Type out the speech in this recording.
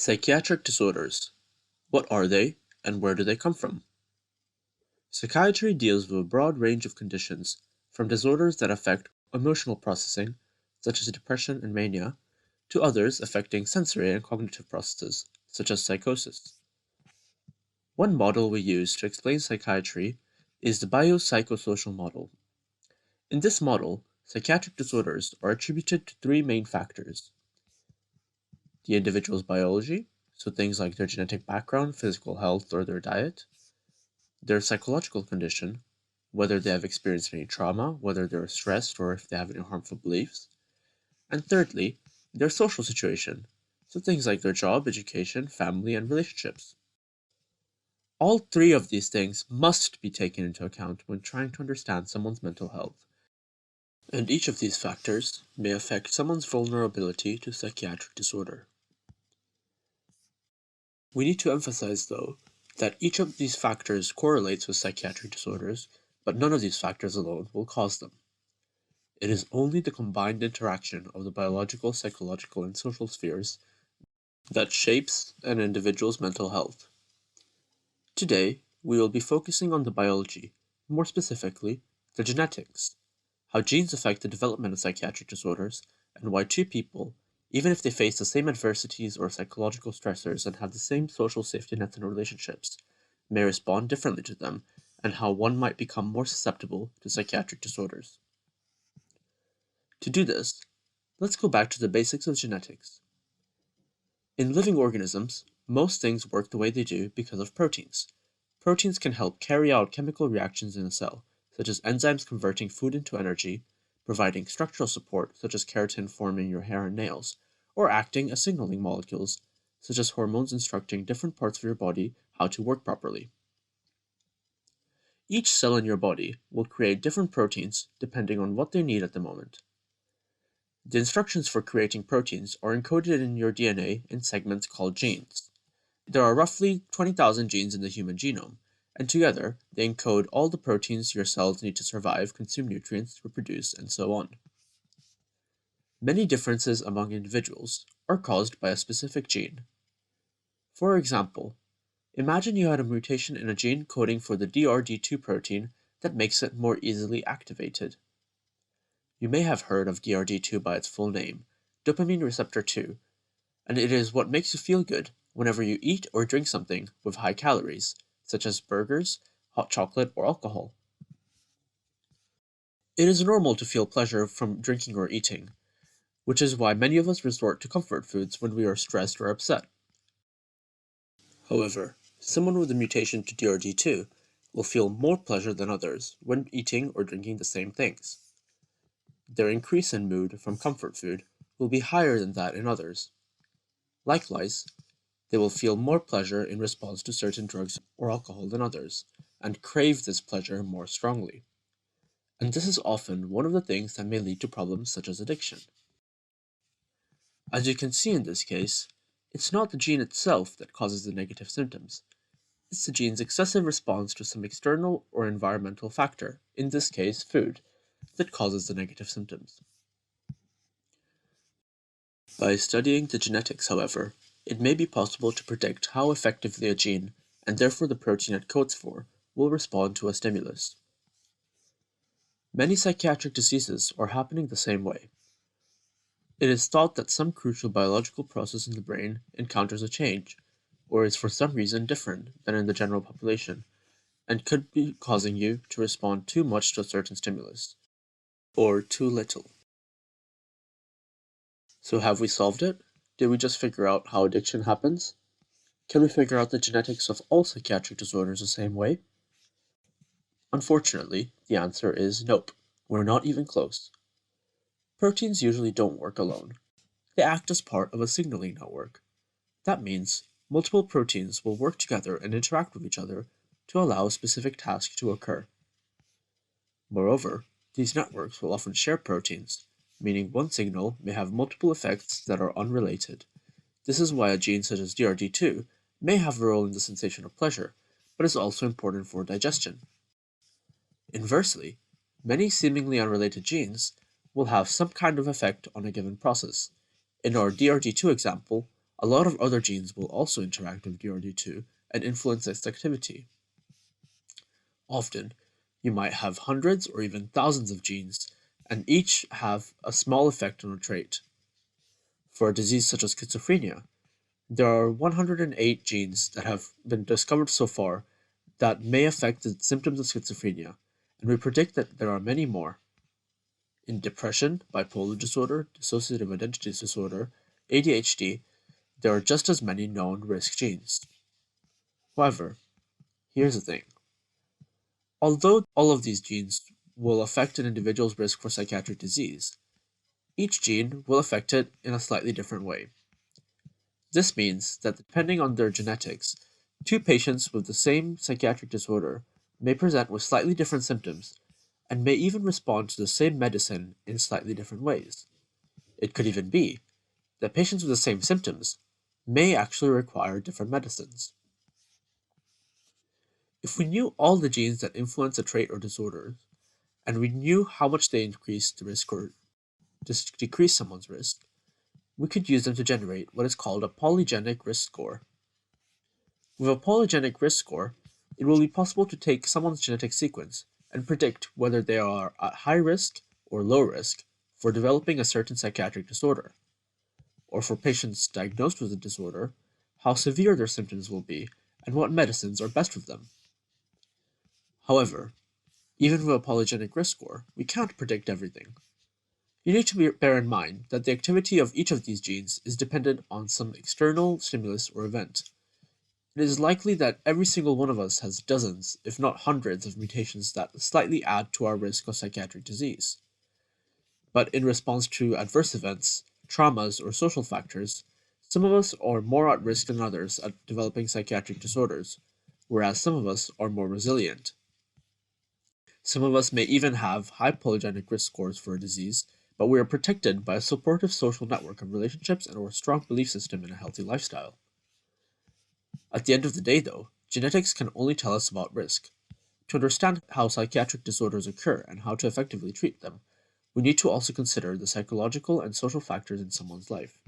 Psychiatric disorders. What are they, and where do they come from? Psychiatry deals with a broad range of conditions, from disorders that affect emotional processing, such as depression and mania, to others affecting sensory and cognitive processes, such as psychosis. One model we use to explain psychiatry is the biopsychosocial model. In this model, psychiatric disorders are attributed to three main factors: the individual's biology, so things like their genetic background, physical health, or their diet; their psychological condition, whether they have experienced any trauma, whether they're stressed, or if they have any harmful beliefs; and thirdly, their social situation, so things like their job, education, family, and relationships. All three of these things must be taken into account when trying to understand someone's mental health, and each of these factors may affect someone's vulnerability to psychiatric disorder. We need to emphasize, though, that each of these factors correlates with psychiatric disorders, but none of these factors alone will cause them. It is only the combined interaction of the biological, psychological, and social spheres that shapes an individual's mental health. Today, we will be focusing on the biology, more specifically, the genetics, how genes affect the development of psychiatric disorders, and why two people, even if they face the same adversities or psychological stressors and have the same social safety nets and relationships, may respond differently to them, and how one might become more susceptible to psychiatric disorders. To do this, let's go back to the basics of genetics. In living organisms, most things work the way they do because of proteins. Proteins can help carry out chemical reactions in a cell, such as enzymes converting food into energy, providing structural support, such as keratin forming your hair and nails, or acting as signaling molecules, such as hormones instructing different parts of your body how to work properly. Each cell in your body will create different proteins depending on what they need at the moment. The instructions for creating proteins are encoded in your DNA in segments called genes. There are roughly 20,000 genes in the human genome, and together they encode all the proteins your cells need to survive, consume nutrients, reproduce, and so on. Many differences among individuals are caused by a specific gene. For example, imagine you had a mutation in a gene coding for the DRD2 protein that makes it more easily activated. You may have heard of DRD2 by its full name, dopamine receptor 2, and it is what makes you feel good whenever you eat or drink something with high calories, such as burgers, hot chocolate, or alcohol. It is normal to feel pleasure from drinking or eating, which is why many of us resort to comfort foods when we are stressed or upset. However, someone with a mutation to DRD2 will feel more pleasure than others when eating or drinking the same things. Their increase in mood from comfort food will be higher than that in others. Likewise, they will feel more pleasure in response to certain drugs or alcohol than others, and crave this pleasure more strongly. And this is often one of the things that may lead to problems such as addiction. As you can see in this case, it's not the gene itself that causes the negative symptoms. It's the gene's excessive response to some external or environmental factor, in this case food, that causes the negative symptoms. By studying the genetics, however, it may be possible to predict how effectively a gene, and therefore the protein it codes for, will respond to a stimulus. Many psychiatric diseases are happening the same way. It is thought that some crucial biological process in the brain encounters a change, or is for some reason different than in the general population, and could be causing you to respond too much to a certain stimulus, or too little. So have we solved it? Did we just figure out how addiction happens? Can we figure out the genetics of all psychiatric disorders the same way? Unfortunately, the answer is nope. We're not even close. Proteins usually don't work alone. They act as part of a signaling network. That means multiple proteins will work together and interact with each other to allow a specific task to occur. Moreover, these networks will often share proteins, meaning one signal may have multiple effects that are unrelated. This is why a gene such as DRD2 may have a role in the sensation of pleasure, but is also important for digestion. Inversely, many seemingly unrelated genes will have some kind of effect on a given process. In our DRD2 example, a lot of other genes will also interact with DRD2 and influence its activity. Often, you might have hundreds or even thousands of genes, and each have a small effect on a trait. For a disease such as schizophrenia, there are 108 genes that have been discovered so far that may affect the symptoms of schizophrenia, and we predict that there are many more. In depression, bipolar disorder, dissociative identity disorder, ADHD, there are just as many known risk genes. However, here's the thing. Although all of these genes will affect an individual's risk for psychiatric disease, each gene will affect it in a slightly different way. This means that depending on their genetics, two patients with the same psychiatric disorder may present with slightly different symptoms and may even respond to the same medicine in slightly different ways. It could even be that patients with the same symptoms may actually require different medicines. If we knew all the genes that influence a trait or disorder, and we knew how much they increase the risk or decrease someone's risk, we could use them to generate what is called a polygenic risk score. With a polygenic risk score, it will be possible to take someone's genetic sequence and predict whether they are at high risk or low risk for developing a certain psychiatric disorder, or for patients diagnosed with a disorder, how severe their symptoms will be and what medicines are best for them. However, even with a polygenic risk score, we can't predict everything. You need to bear in mind that the activity of each of these genes is dependent on some external stimulus or event. It is likely that every single one of us has dozens, if not hundreds, of mutations that slightly add to our risk of psychiatric disease. But in response to adverse events, traumas, or social factors, some of us are more at risk than others at developing psychiatric disorders, whereas some of us are more resilient. Some of us may even have high polygenic risk scores for a disease, but we are protected by a supportive social network of relationships and a strong belief system and a healthy lifestyle. At the end of the day, though, genetics can only tell us about risk. To understand how psychiatric disorders occur and how to effectively treat them, we need to also consider the psychological and social factors in someone's life.